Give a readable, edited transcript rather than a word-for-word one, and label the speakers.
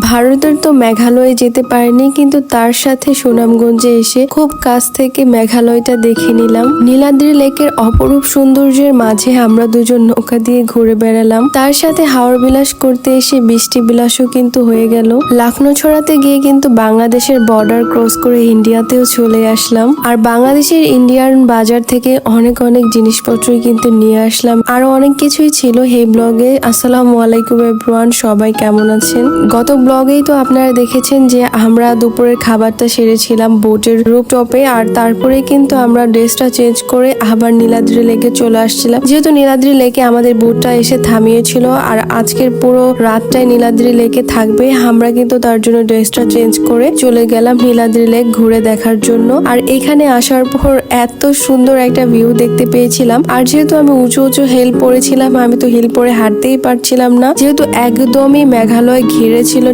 Speaker 1: ভারতের তো মেঘালয়ে যেতে পারিনি, কিন্তু তার সাথে সুনামগঞ্জে এসে খুব কাছ থেকে মেঘালয়টা দেখে নিলাম। নীলাদ্রি লেকের অপরূপ সৌন্দর্যের মাঝে আমরা দুজন নৌকা দিয়ে ঘুরে বেড়ালাম। তার সাথে হাওর বিলাস করতে এসে বৃষ্টি বিলাসও কিন্তু হয়ে গেল। লাখনো ছড়াতে গিয়ে কিন্তু বাংলাদেশের বর্ডার ক্রস করে ইন্ডিয়াতেও চলে আসলাম। আর বাংলাদেশের ইন্ডিয়ান বাজার থেকে অনেক অনেক জিনিসপত্রই কিন্তু নিয়ে আসলাম। আরো অনেক কিছুই ছিল এই ব্লগে। আসসালামু আলাইকুম এভরিওয়ান, সবাই কেমন আছেন? গত ব্লগেই তো আপনারা দেখেছেন যে আমরা দুপুরের খাবারটা সেরেছিলাম বোটের রুপটপে, আর তারপরে কিন্তু আমরা ড্রেসটা চেঞ্জ করে আবার নীলাদ্রি লেকে চলে আসছিলাম। যেহেতু নীলাদ্রি লেকে আমাদের বোটটা এসে থামিয়েছিল আর আজকের পুরো রাতটাই নীলাদ্রি লেকে থাকবে, আমরা কিন্তু তার জন্য ড্রেসটা চেঞ্জ করে চলে গেলাম নীলাদ্রি লেক ঘুরে দেখার জন্য। আর এখানে আসার পর এত সুন্দর একটা ভিউ দেখতে পেয়েছিলাম। আর যেহেতু আমি উঁচু উঁচু হিল পরেছিলাম, আমি তো হিল পরে হাঁটতেই পারছিলাম না, যেহেতু একদমই মেঘালয় ঘিরে ছিল